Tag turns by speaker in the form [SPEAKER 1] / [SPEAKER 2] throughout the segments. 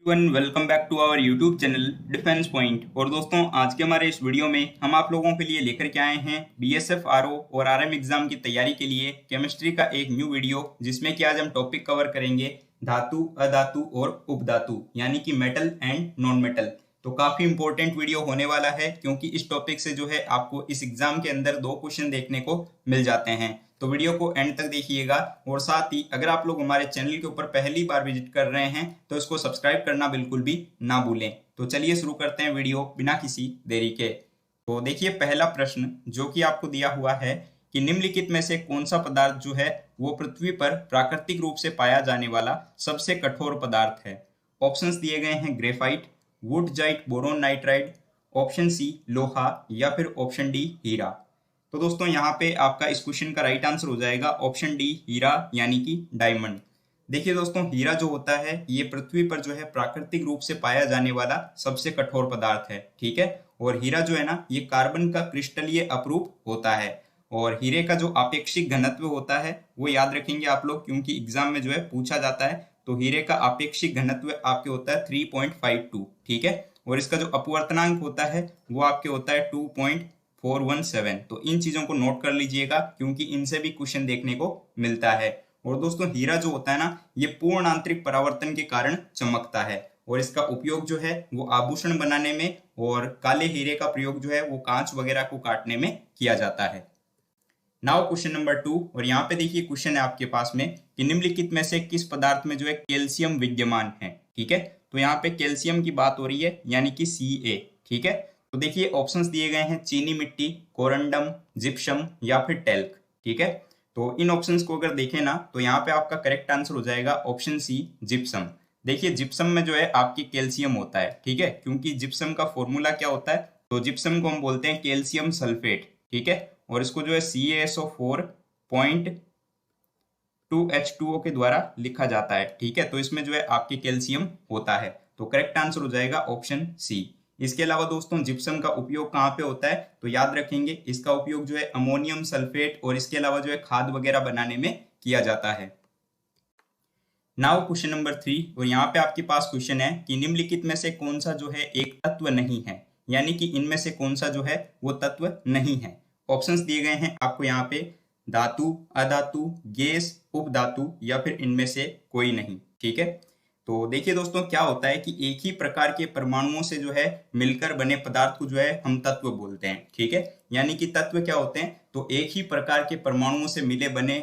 [SPEAKER 1] Welcome back to our YouTube channel defence point. और दोस्तों, आज के हमारे इस वीडियो में हम आप लोगों के लिए लेकर के आए हैं बीएसएफ आरओ और आरएम एग्जाम की तैयारी के लिए केमिस्ट्री का एक न्यू वीडियो, जिसमें कि आज हम टॉपिक कवर करेंगे धातु, अधातु और उपधातु, यानी कि मेटल एंड नॉन मेटल। तो काफी इंपॉर्टेंट वीडियो होने वाला है, क्योंकि इस टॉपिक से जो है आपको इस एग्जाम के अंदर 2 क्वेश्चन देखने को मिल जाते हैं। तो वीडियो को एंड तक देखिएगा। और साथ ही अगर आप लोग हमारे चैनल के ऊपर पहली बार विजिट कर रहे हैं तो इसको सब्सक्राइब करना बिल्कुल भी ना भूलें। तो चलिए शुरू करते हैं वीडियो बिना किसी देरी के। तो देखिए, पहला प्रश्न जो कि आपको दिया हुआ है कि निम्नलिखित में से कौन सा पदार्थ जो है वो पृथ्वी पर प्राकृतिक रूप से पाया जाने वाला सबसे कठोर पदार्थ है। ऑप्शंस दिए गए हैं graphite, wurtzite boron nitride, option C लोहा या फिर ऑप्शन डी हीरा। तो दोस्तों, यहाँ पे आपका इस क्वेश्चन का राइट आंसर हो जाएगा ऑप्शन डी हीरा, यानी कि डायमंड। देखिए दोस्तों, हीरा जो होता है ये पृथ्वी पर जो है प्राकृतिक रूप से पाया जाने वाला सबसे कठोर पदार्थ है, ठीक है। और हीरा जो है ना, ये कार्बन का क्रिस्टलीय अपरूप होता है। और हीरे का जो आपेक्षिक घनत्व होता है वो याद रखेंगे आप लोग, क्योंकि एग्जाम में जो है पूछा जाता है। तो हीरे का आपेक्षिक घनत्व आपके होता है 3.52, ठीक है। और इसका जो अपवर्तनांक होता है वो आपके होता है 2.417। तो इन चीजों को नोट कर लीजिएगा, क्योंकि इनसे भी क्वेश्चन देखने को मिलता है। और दोस्तों, हीरा जो होता है ना, ये पूर्ण आंतरिक परावर्तन के कारण चमकता है। और इसका उपयोग जो है वो आभूषण बनाने में, और काले हीरे का प्रयोग जो है वो कांच वगैरह को काटने में किया जाता है। Now question number 2। और यहाँ पे देखिए क्वेश्चन है आपके पास में कि निम्नलिखित में से किस पदार्थ में जो है कैल्शियम विद्यमान है, ठीक है। तो यहाँ पे कैल्शियम की बात हो रही है, यानी कि Ca, ठीक है। तो देखिए ऑप्शंस दिए गए हैं चीनी मिट्टी, कोरंडम, जिप्सम या फिर टेल्क, ठीक है। तो इन ऑप्शंस को अगर देखें ना, तो यहाँ पे आपका करेक्ट आंसर हो जाएगा ऑप्शन सी जिप्सम। देखिए जिप्सम में जो है आपकी कैल्शियम होता है, ठीक है, क्योंकि जिप्सम का फॉर्मूला क्या होता है, तो जिप्सम को हम बोलते हैं कैल्शियम सल्फेट, ठीक है। और इसको जो है CaSO4.2H2O के द्वारा लिखा जाता है, ठीक है। तो इसमें जो है आपके कैल्शियम होता है। तो करेक्ट आंसर हो जाएगा ऑप्शन सी। इसके अलावा दोस्तों, जिप्सम का उपयोग कहाँ पे होता है, तो याद रखेंगे इसका उपयोग जो है अमोनियम सल्फेट और इसके अलावा जो है खाद वगैरह बनाने में किया जाता है। Now question number 3। और यहाँ पे आपके पास क्वेश्चन है कि निम्नलिखित में से कौन सा जो है एक तत्व नहीं है, यानी कि इनमें से कौन सा जो है वो तत्व नहीं है। ऑप्शंस दिए गए हैं आपको यहाँ पे धातु, अधातु, गैस, उपधातु या फिर इनमें से कोई नहीं, ठीक है। तो देखिए दोस्तों, क्या होता है कि एक ही प्रकार के परमाणुओं से जो है मिलकर बने पदार्थ को जो है हम तत्व बोलते हैं, ठीक है। यानी कि तत्व क्या होते हैं, तो एक ही प्रकार के परमाणुओं से मिले बने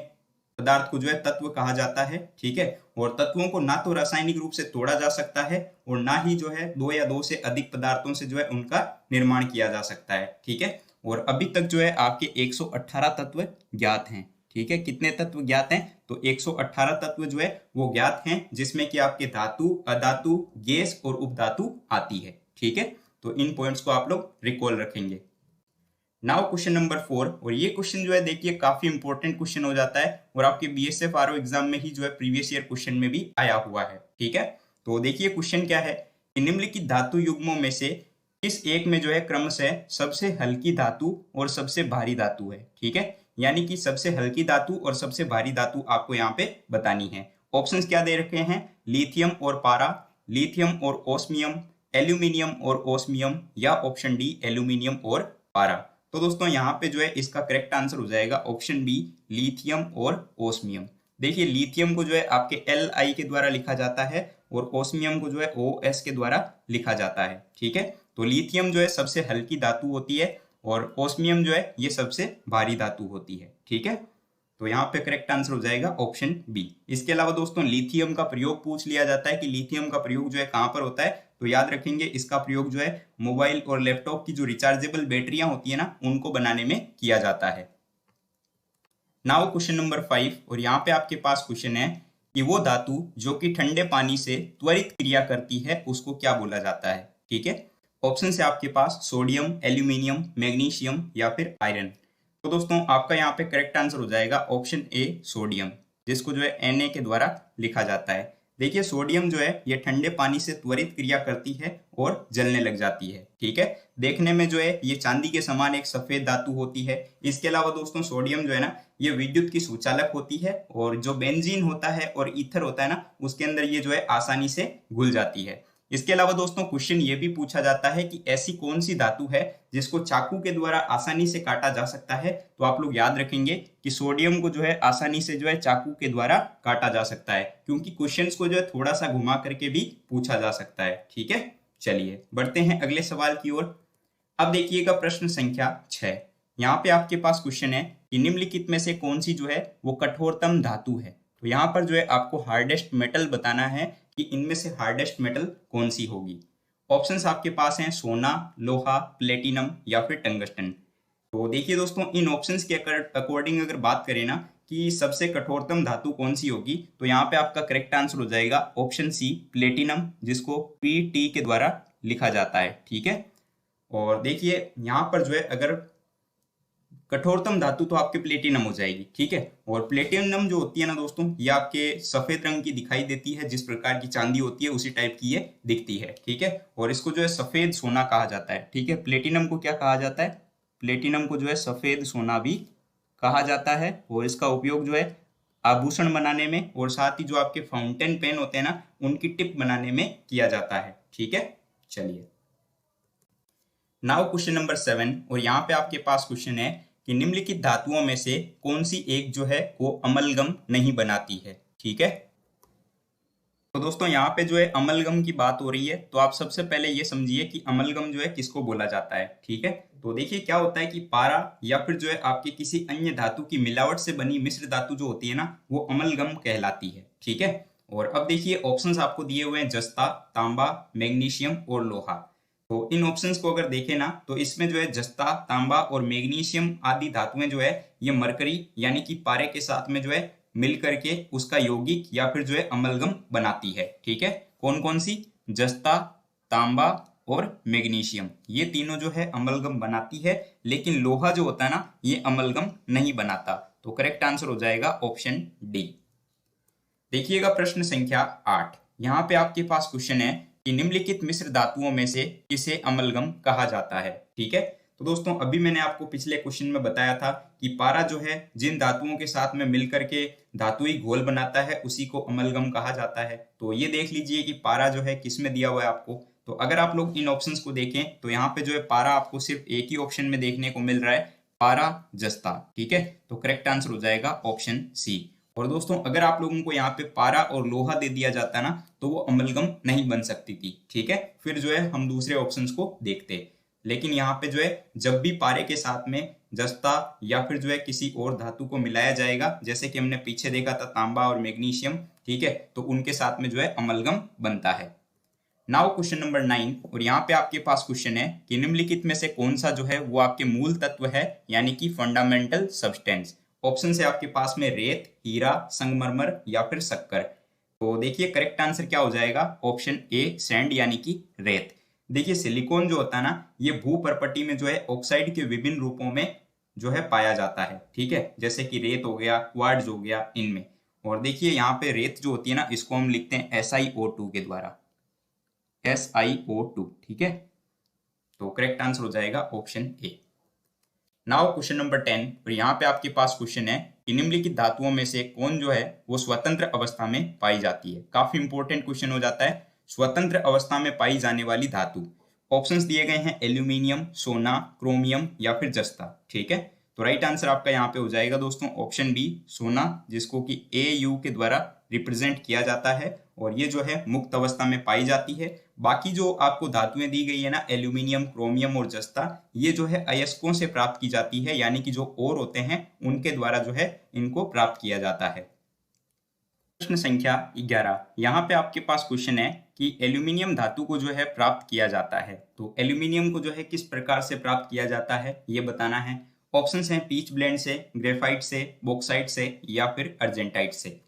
[SPEAKER 1] पदार्थ को जो है तत्व कहा जाता है, ठीक है। और तत्वों को ना तो रासायनिक रूप से तोड़ा जा सकता है, और ना ही जो है 2 या 2 से अधिक पदार्थों से जो है उनका निर्माण किया जा सकता है, ठीक है। और अभी तक जो है आपके 118 तत्व ज्ञात हैं, ठीक है। कितने तत्व ज्ञात हैं, तो 118 तत्व जो है वो ज्ञात हैं, जिसमें कि आपके धातु, अधातु, गैस और उपधातु आती है, ठीक है। तो इन पॉइंट्स को आप लोग रिकॉल रखेंगे। Now question number 4। और ये क्वेश्चन जो है देखिए काफी इंपॉर्टेंट क्वेश्चन हो जाता है, और आपके बीएसएफ आरओ एग्जाम में ही जो है प्रीवियस ईयर क्वेश्चन में भी आया हुआ है, ठीक है। तो देखिए क्वेश्चन क्या है कि निम्नलिखित धातु युग्मों में से किस एक में जो है क्रमशः सबसे हल्की धातु और सबसे भारी धातु है, ठीक है। यानी कि सबसे हल्की धातु और सबसे भारी धातु आपको यहाँ पे बतानी है। ऑप्शंस क्या दे रखे हैं, लिथियम और पारा, लिथियम और ओस्मियम, एल्यूमिनियम और ओस्मियम या ऑप्शन डी एल्यूमिनियम और पारा। तो दोस्तों, यहाँ पे जो है इसका करेक्ट आंसर हो जाएगा ऑप्शन बी लिथियम और ओस्मियम। देखिए लिथियम को जो है आपके Li के द्वारा लिखा जाता है, और ओस्मियम को जो है OS के द्वारा लिखा जाता है, ठीक है। तो लिथियम जो है सबसे हल्की धातु होती है, और ओस्मियम जो है ये सबसे भारी धातु होती है, ठीक है। तो यहाँ पे करेक्ट आंसर हो जाएगा ऑप्शन बी। इसके अलावा दोस्तों, लिथियम का प्रयोग पूछ लिया जाता है कि लिथियम का प्रयोग जो है कहाँ पर होता है, तो याद रखेंगे इसका प्रयोग जो है मोबाइल और लैपटॉप की जो रिचार्जेबल बैटरियां होती है ना, उनको बनाने में किया जाता है। Now question number 5। और यहाँ पे आपके पास क्वेश्चन है कि वो धातु जो कि ठंडे पानी से त्वरित क्रिया करती है उसको क्या बोला जाता है, ठीक है। ऑप्शन है आपके पास सोडियम, एल्यूमिनियम, मैग्नीशियम या फिर आयरन। तो दोस्तों, आपका यहाँ पे करेक्ट आंसर हो जाएगा ऑप्शन ए सोडियम, जिसको जो है Na के द्वारा लिखा जाता है। देखिए सोडियम जो है ये ठंडे पानी से त्वरित क्रिया करती है और जलने लग जाती है, ठीक है। देखने में जो है ये चांदी के समान एक सफेद धातु होती है। इसके अलावा दोस्तों, सोडियम जो है ना, ये विद्युत की सुचालक होती है, और जो बेंजीन होता है और ईथर होता है ना, उसके अंदर ये जो है आसानी से घुल जाती है। इसके अलावा दोस्तों क्वेश्चन ये भी पूछा जाता है कि ऐसी कौन सी धातु है जिसको चाकू के द्वारा आसानी से काटा जा सकता है। तो आप लोग याद रखेंगे कि सोडियम को जो है आसानी से जो है चाकू के द्वारा काटा जा सकता है, क्योंकि क्वेश्चंस को जो है थोड़ा सा घुमा करके भी पूछा जा सकता है। ठीक है, चलिए बढ़ते हैं अगले सवाल की ओर। अब देखिएगा प्रश्न संख्या 6। यहाँ पे आपके पास क्वेश्चन है कि निम्नलिखित में से कौन सी जो है वो कठोरतम धातु है। तो यहाँ पर जो है आपको हार्डेस्ट मेटल बताना है कि इनमें से हार्डेस्ट मेटल कौन सी होगी। ऑप्शंस आपके पास हैं सोना, लोहा, प्लेटिनम या फिर टंगस्टन। तो देखिए दोस्तों, इन ऑप्शंस के अकॉर्डिंग अगर बात करें ना कि सबसे कठोरतम धातु कौन सी होगी, तो यहाँ पे आपका करेक्ट आंसर हो जाएगा ऑप्शन सी, प्लेटिनम, जिसको पीटी के द्वारा लिखा जाता है। ठीक है, और देखिए यहाँ पर जो है अगर कठोरतम धातु तो आपके प्लेटिनम हो जाएगी। ठीक है, और प्लेटिनम जो होती है ना दोस्तों, ये आपके सफेद रंग की दिखाई देती है, जिस प्रकार की चांदी होती है उसी टाइप की ये दिखती है। ठीक है, और इसको जो है सफेद सोना कहा जाता है। ठीक है, प्लेटिनम को क्या कहा जाता है? प्लेटिनम को जो है सफेद सोना भी कहा जाता है, और इसका उपयोग जो है आभूषण बनाने में और साथ ही जो आपके फाउंटेन पेन होते हैं ना, उनकी टिप बनाने में किया जाता है। ठीक है, चलिए नाउ क्वेश्चन नंबर 7, और यहाँ पे आपके पास क्वेश्चन है कि निम्नलिखित धातुओं में से कौन सी एक जो है वो अमलगम नहीं बनाती है। ठीक है, तो दोस्तों यहाँ पे जो है अमलगम की बात हो रही है, तो आप सबसे पहले ये समझिए कि अमलगम जो है किसको बोला जाता है। ठीक है, तो देखिए क्या होता है कि पारा या फिर जो है आपके किसी अन्य धातु की मिलावट से बनी मिश्र धातु जो होती है ना, वो अमलगम कहलाती है। ठीक है, और अब देखिए ऑप्शंस आपको दिए हुए हैं जस्ता, तांबा, मैग्नीशियम और लोहा। तो इन ऑप्शंस को अगर देखें ना, तो इसमें जो है जस्ता, तांबा और मैग्नीशियम आदि धातुएं जो है ये मरकरी यानी कि पारे के साथ में जो है मिल करके उसका यौगिक या फिर जो है अमलगम बनाती है। ठीक है, कौन कौन सी? जस्ता, तांबा और मैग्नीशियम, ये तीनों जो है अमलगम बनाती है, लेकिन लोहा जो होता है ना, ये अमलगम नहीं बनाता। तो करेक्ट आंसर हो जाएगा ऑप्शन डी। देखिएगा प्रश्न संख्या 8। यहाँ पे आपके पास क्वेश्चन है कि निम्नलिखित मिश्र धातुओं में से किसे अमलगम कहा जाता है। ठीक है, तो दोस्तों अभी मैंने आपको पिछले क्वेश्चन में बताया था कि पारा जो है जिन धातुओं के साथ में मिलकर के धातुई घोल बनाता है उसी को अमलगम कहा जाता है। तो ये देख लीजिए कि पारा जो है किस में दिया हुआ है आपको। तो अगर आप लोग इन ऑप्शंस को देखें तो यहाँ पे जो है पारा आपको सिर्फ एक ही ऑप्शन में देखने को मिल रहा है, पारा जस्ता। ठीक है, तो करेक्ट आंसर हो जाएगा ऑप्शन सी। और दोस्तों अगर आप लोगों को यहाँ पे पारा और लोहा दे दिया जाता ना, तो वो अमलगम नहीं बन सकती थी। ठीक है, फिर जो है हम दूसरे ऑप्शंस को देखते, लेकिन यहाँ पे जो है जब भी पारे के साथ में जस्ता या फिर जो है किसी और धातु को मिलाया जाएगा, जैसे कि हमने पीछे देखा था तांबा और मैग्नीशियम, ठीक है, तो उनके साथ में जो है अमलगम बनता है। नाउ क्वेश्चन नंबर 9, और यहाँ पे आपके पास क्वेश्चन है कि निम्नलिखित में से कौन सा जो है वो आपके मूल तत्व है, यानी कि फंडामेंटल सब्सटेंस। ऑप्शन है आपके पास में रेत, हीरा, संगमरमर या फिर शक्कर। तो देखिए करेक्ट आंसर क्या हो जाएगा, ऑप्शन ए, सैंड यानी कि रेत। देखिए सिलिकॉन जो होता है ना, ये भूपर्पटी में जो है ऑक्साइड के विभिन्न रूपों में जो है पाया जाता है। ठीक है, जैसे कि रेत हो गया, क्वार्ट्ज हो गया, इनमें। और देखिए यहाँ पे रेत जो होती है ना, इसको हम लिखते हैं SiO2 के द्वारा, SiO2। ठीक है, तो करेक्ट आंसर हो जाएगा option A. Now question number 10, और यहाँ पे आपके पास क्वेश्चन है कि निम्नलिखित धातुओं में से कौन जो है वो स्वतंत्र अवस्था में पाई जाती है। काफी इंपॉर्टेंट क्वेश्चन हो जाता है, स्वतंत्र अवस्था में पाई जाने वाली धातु। ऑप्शंस दिए गए हैं एल्यूमिनियम, सोना, क्रोमियम या फिर जस्ता। ठीक है, तो राइट आंसर आपका यहाँ पे हो जाएगा दोस्तों ऑप्शन बी, सोना, जिसको कि AU के द्वारा रिप्रेजेंट किया जाता है, और ये जो है मुक्त अवस्था में पाई जाती है। बाकी जो आपको धातुएं दी गई है ना, एल्यूमिनियम, क्रोमियम और जस्ता, ये जो है अयस्कों से प्राप्त की जाती है, यानी कि जो ओर होते हैं उनके द्वारा जो है इनको प्राप्त किया जाता है। प्रश्न संख्या 11, यहाँ पे आपके पास क्वेश्चन है कि एल्यूमिनियम धातु को जो है प्राप्त किया जाता है। तो एल्यूमिनियम को जो है किस प्रकार से प्राप्त किया जाता है ये बताना है। ऑप्शंस हैं पीच ब्लेंड से, ग्रेफाइट से, बॉक्साइट से या फिर अर्जेंटाइट से।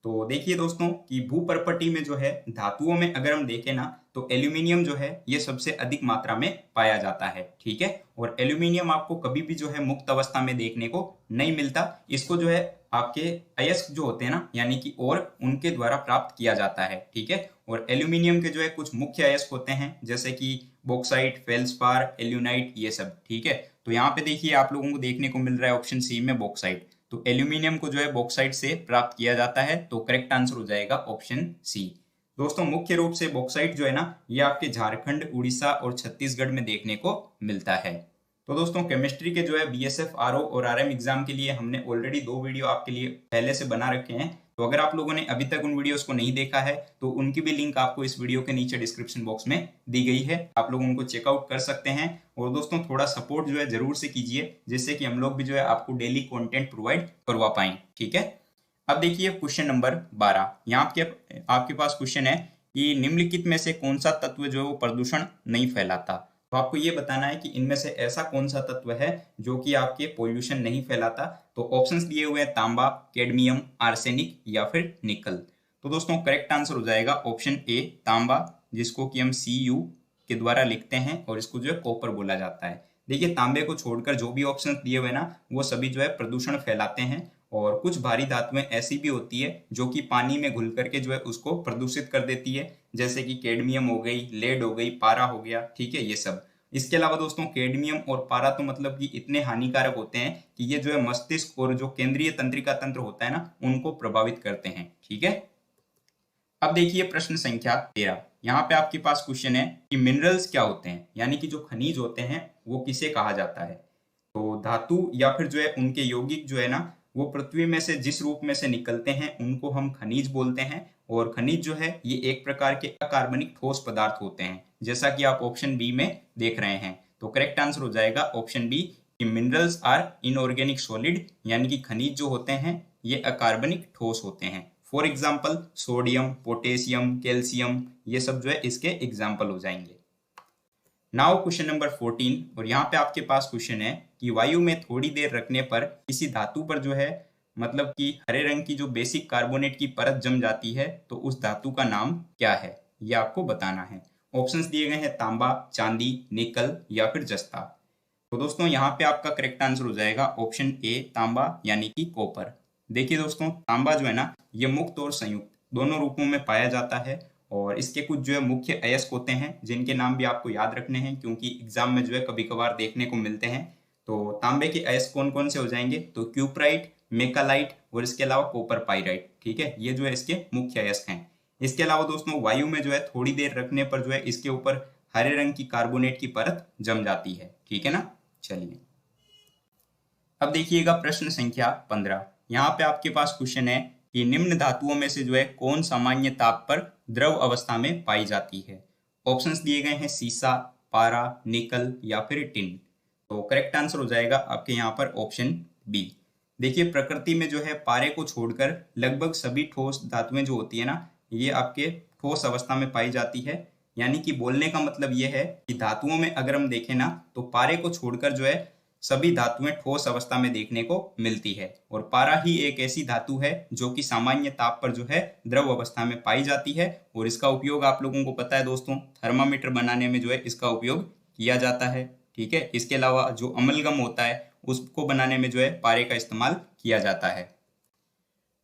[SPEAKER 1] तो देखिए दोस्तों कि भूपर्पटी में जो है धातुओं में अगर हम देखें ना, तो एल्यूमिनियम जो है ये सबसे अधिक मात्रा में पाया जाता है। ठीक है, और एल्यूमिनियम आपको कभी भी जो है मुक्त अवस्था में देखने को नहीं मिलता। इसको जो है आपके अयस्क जो होते हैं ना, यानी कि और उनके द्वारा प्राप्त किया जाता है। ठीक है, और एल्यूमिनियम के जो है कुछ मुख्य अयस्क होते हैं, जैसे कि बॉक्साइट, फेल्सपार, एल्यूनाइट, ये सब। ठीक है, तो यहाँ पे देखिए आप लोगों को देखने को मिल रहा है ऑप्शन सी में बॉक्साइट। तो एल्यूमिनियम को जो है बॉक्साइट से प्राप्त किया जाता है, तो करेक्ट आंसर हो जाएगा ऑप्शन सी। दोस्तों मुख्य रूप से बॉक्साइट जो है ना, ये आपके झारखंड, उड़ीसा और छत्तीसगढ़ में देखने को मिलता है। तो दोस्तों केमिस्ट्री के जो है बीएसएफ, आरओ और आरएम एग्जाम के लिए हमने ऑलरेडी 2 वीडियो आपके लिए पहले से बना रखे हैं। तो अगर आप लोगों ने अभी तक उन वीडियोस को नहीं देखा है तो उनकी भी लिंक आपको इस वीडियो के नीचे डिस्क्रिप्शन बॉक्स में दी गई है, आप लोग उनको चेकआउट कर सकते हैं। और दोस्तों थोड़ा सपोर्ट जो है जरूर से कीजिए, जिससे कि हम लोग भी जो है आपको डेली कंटेंट प्रोवाइड करवा पाएं, ठीक है। अब देखिए क्वेश्चन नंबर 12, यहाँ आपके पास क्वेश्चन है कि निम्नलिखित में से कौन सा तत्व जो है वो प्रदूषण नहीं फैलाता। तो आपको ये बताना है कि इनमें से ऐसा कौन सा तत्व है जो कि आपके पोल्यूशन नहीं फैलाता। तो ऑप्शंस दिए हुए हैं तांबा, कैडमियम, आर्सेनिक या फिर निकल। तो दोस्तों करेक्ट आंसर हो जाएगा ऑप्शन ए तांबा, जिसको कि हम Cu के द्वारा लिखते हैं और इसको जो है कॉपर बोला जाता है। देखिए तांबे को छोड़कर जो भी ऑप्शन दिए हुए ना, वो सभी जो है प्रदूषण फैलाते हैं। और कुछ भारी धातुएं ऐसी भी होती है जो कि पानी में घुल करके जो है उसको प्रदूषित कर देती है, जैसे कि कैडमियम हो गई, लेड हो गई, पारा हो गया, ठीक है, ये सब। इसके अलावा दोस्तों कैडमियम और पारा तो मतलब कि इतने हानिकारक होते हैं कि ये जो है मस्तिष्क और जो केंद्रीय तंत्रिका तंत्र होता है ना, उनको प्रभावित करते हैं, ठीक है। अब देखिए प्रश्न संख्या 13, यहाँ पे आपके पास क्वेश्चन है कि मिनरल्स क्या होते हैं, यानी कि जो खनिज होते हैं वो किसे कहा जाता है। तो धातु या फिर जो है उनके यौगिक जो है ना, वो पृथ्वी में से जिस रूप में से निकलते हैं उनको हम खनिज बोलते हैं। और खनिज जो है ये एक प्रकार के अकार्बनिक ठोस पदार्थ होते हैं, जैसा कि आप ऑप्शन बी में देख रहे हैं। तो करेक्ट आंसर हो जाएगा ऑप्शन बी कि मिनरल्स आर इनऑर्गेनिक सॉलिड, यानी कि खनिज जो होते हैं ये अकार्बनिक ठोस होते हैं। For example sodium, potassium, calcium, ये सब जो है इसके एग्जाम्पल हो जाएंगे। नाउ क्वेश्चन नंबर 14, और यहाँ पे आपके पास क्वेश्चन है कि वायु में थोड़ी देर रखने पर किसी धातु पर जो है मतलब कि हरे रंग की जो बेसिक कार्बोनेट की परत जम जाती है, तो उस धातु का नाम क्या है, ये आपको बताना है। ऑप्शंस दिए गए हैं तांबा, चांदी, निकल या फिर जस्ता। तो दोस्तों यहाँ पे आपका करेक्ट आंसर हो जाएगा ऑप्शन ए तांबा, यानी कि कॉपर। देखिए दोस्तों तांबा जो है ना, ये मुक्त और संयुक्त दोनों रूपों में पाया जाता है। और इसके कुछ जो है मुख्य अयस्क होते हैं जिनके नाम भी आपको याद रखने हैं, क्योंकि एग्जाम में जो है कभी कभार देखने को मिलते हैं। तो तांबे के अयस्क कौन कौन से हो जाएंगे, तो क्यूप्राइट, मेकालाइट और इसके अलावा कॉपर पाइराइट, ठीक है, ये जो है इसके मुख्य अयस्क हैं। इसके अलावा दोस्तों वायु में जो है थोड़ी देर रखने पर जो है इसके ऊपर हरे रंग की कार्बोनेट की परत जम जाती है, ठीक है ना। चलिए अब देखिएगा प्रश्न संख्या 15, यहाँ पे आपके पास क्वेश्चन है कि निम्न धातुओं में से जो है कौन सामान्य ताप पर द्रव अवस्था में पाई जाती है। ऑप्शंस दिए गए हैं सीसा, पारा, निकल या फिर टिन। तो करेक्ट आंसर हो जाएगा आपके यहाँ पर ऑप्शन बी। देखिए प्रकृति में जो है पारे को छोड़कर लगभग सभी ठोस धातुएं जो होती है ना, ये आपके ठोस अवस्था में पाई जाती है। यानी कि बोलने का मतलब ये है कि धातुओं में अगर हम देखें ना, तो पारे को छोड़कर जो है सभी धातुएं ठोस अवस्था में देखने को मिलती है। और पारा ही एक ऐसी धातु है जो कि सामान्य ताप पर जो है द्रव अवस्था में पाई जाती है। और इसका उपयोग आप लोगों को पता है दोस्तों, थर्मामीटर बनाने में जो है इसका उपयोग किया जाता है, ठीक है। इसके अलावा जो अमलगम होता है उसको बनाने में जो है पारे का इस्तेमाल किया जाता है।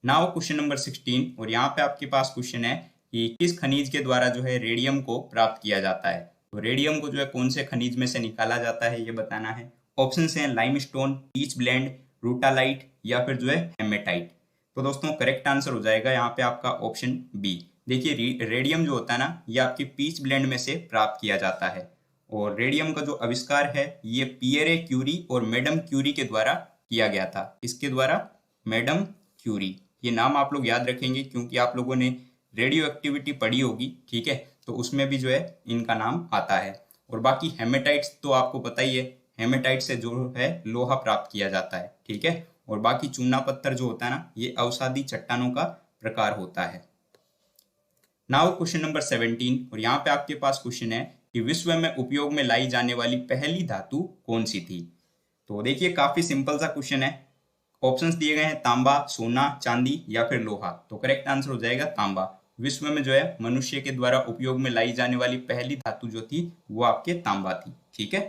[SPEAKER 1] नाउ क्वेश्चन नंबर 16, और यहाँ पे आपके पास क्वेश्चन है कि किस खनिज के द्वारा जो है रेडियम को प्राप्त किया जाता है। तो रेडियम को जो है कौन से खनिज में से निकाला जाता है, ये बताना है। ऑप्शन हैं लाइमस्टोन, पीच ब्लेंड, रूटालाइट या फिर जो है हेमेटाइट। तो दोस्तों करेक्ट आंसर हो जाएगा यहाँ पे आपका ऑप्शन बी। देखिए रेडियम जो होता है ना, ये आपके पीच ब्लेंड में से प्राप्त किया जाता है। और रेडियम का जो आविष्कार है ये पियरे क्यूरी और मैडम क्यूरी के द्वारा किया गया था। इसके द्वारा मैडम क्यूरी, ये नाम आप लोग याद रखेंगे क्योंकि आप लोगों ने रेडियो एक्टिविटी पढ़ी होगी, ठीक है, तो उसमें भी जो है इनका नाम आता है। और बाकी हेमेटाइट्स तो आपको पता ही है, हेमेटाइट से जो है लोहा प्राप्त किया जाता है, ठीक है। और बाकी चूना पत्थर जो होता है ना, ये अवसादी चट्टानों का प्रकार होता है। नाउ क्वेश्चन नंबर 17, और यहाँ पे आपके पास क्वेश्चन है कि विश्व में उपयोग में लाई जाने वाली पहली धातु कौन सी थी। तो देखिए काफी सिंपल सा क्वेश्चन है। ऑप्शंस दिए गए हैं तांबा, सोना, चांदी या फिर लोहा। तो करेक्ट आंसर हो जाएगा तांबा। विश्व में जो है मनुष्य के द्वारा उपयोग में लाई जाने वाली पहली धातु जो थी वो आपके तांबा थी, ठीक है।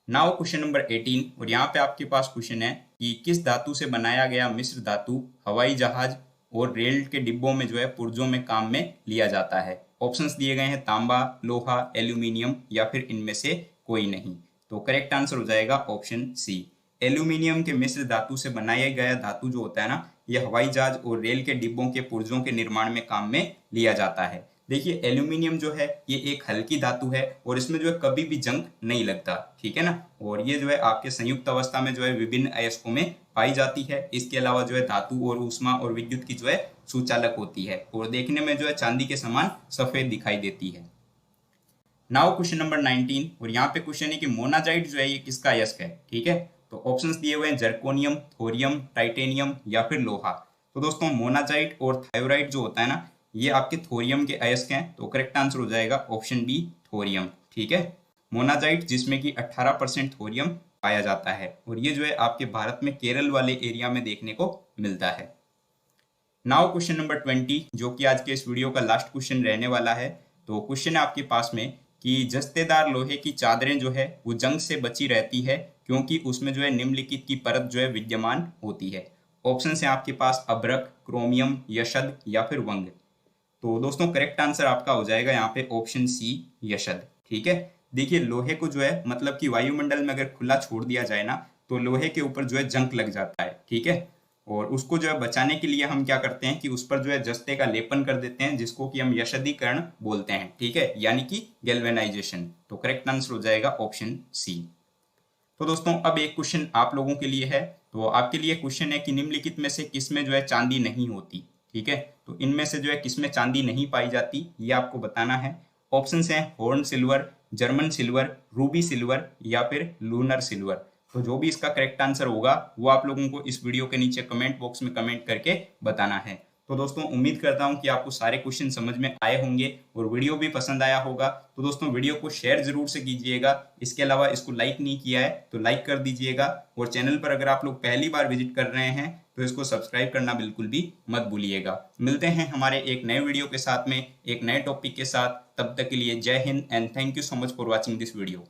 [SPEAKER 1] नाउ क्वेश्चन नंबर 18, और यहाँ पे आपके पास क्वेश्चन है कि किस धातु से बनाया गया मिश्र धातु हवाई जहाज और रेल के डिब्बों में जो है पुर्जों में काम में लिया जाता है। ऑप्शंस दिए गए हैं तांबा, लोहा, एल्यूमिनियम या फिर इनमें से कोई नहीं। तो करेक्ट आंसर हो जाएगा ऑप्शन सी, एल्यूमिनियम के मिश्र धातु से बनाया गया धातु जो होता है ना, ये हवाई जहाज और रेल के डिब्बों के पुर्जों के निर्माण में काम में लिया जाता है। देखिए एल्यूमिनियम जो है ये एक हल्की धातु है और इसमें जो है कभी भी जंग नहीं लगता, ठीक है ना। और ये जो है आपके संयुक्त अवस्था में जो है विभिन्न अयस्कों में पाई जाती है। इसके अलावा जो है धातु और ऊष्मा और विद्युत की जो है सुचालक होती है और देखने में जो है चांदी के समान सफेद दिखाई देती है। नाउ क्वेश्चन नंबर 19, और यहाँ पे क्वेश्चन है कि मोनाजाइट जो है ये किसका अयस्क है, ठीक है। तो ऑप्शंस दिए हुए हैं जर्कोनियम, थोरियम, टाइटेनियम या फिर लोहा। तो दोस्तों मोनाजाइट और थायोराइट जो होता है ना, ये आपके थोरियम के अयस्क हैं। तो करेक्ट आंसर हो जाएगा ऑप्शन बी थोरियम, ठीक है। मोनाजाइट जिसमें कि 18% थोरियम पाया जाता है और ये जो है आपके भारत में केरल वाले एरिया में देखने को मिलता है। नाउ क्वेश्चन नंबर 20, जो कि आज के इस वीडियो का लास्ट क्वेश्चन रहने वाला है। तो क्वेश्चन है आपके पास में कि जस्तेदार लोहे की चादरें जो है वो जंग से बची रहती है क्योंकि उसमें जो है निम्नलिखित की परत जो है विद्यमान होती है। ऑप्शन है आपके पास अभ्रक, क्रोमियम, यशद या फिर वंग। तो दोस्तों करेक्ट आंसर आपका हो जाएगा यहाँ पे ऑप्शन सी यशद, ठीक है। देखिए लोहे को जो है मतलब कि वायुमंडल में अगर खुला छोड़ दिया जाए ना तो लोहे के ऊपर जो है जंग लग जाता है, ठीक है। और उसको जो है बचाने के लिए हम क्या करते हैं कि उस पर जो है जस्ते का लेपन कर देते हैं जिसको कि हम यशदीकरण बोलते हैं, ठीक है, यानी कि गैल्वेनाइजेशन। तो करेक्ट आंसर हो जाएगा ऑप्शन सी। तो दोस्तों अब एक क्वेश्चन आप लोगों के लिए है। तो आपके लिए क्वेश्चन है कि निम्नलिखित में से किसमें जो है चांदी नहीं होती, ठीक है। तो इनमें से जो है किसमें चांदी नहीं पाई जाती ये आपको बताना है। ऑप्शंस हैं horn silver, German silver, Ruby silver या फिर लूनर सिल्वर। तो जो भी इसका करेक्ट आंसर होगा वो आप लोगों को इस वीडियो के नीचे कमेंट बॉक्स में कमेंट करके बताना है। तो दोस्तों उम्मीद करता हूं कि आपको सारे क्वेश्चन समझ में आए होंगे और वीडियो भी पसंद आया होगा। तो दोस्तों वीडियो को शेयर जरूर से कीजिएगा। इसके अलावा इसको लाइक नहीं किया है तो लाइक कर दीजिएगा और चैनल पर अगर आप लोग पहली बार विजिट कर रहे हैं तो इसको सब्सक्राइब करना बिल्कुल भी मत भूलिएगा। मिलते हैं हमारे एक नए वीडियो के साथ में एक नए टॉपिक के साथ। तब तक के लिए जय Hind and thank you so much for watching this video.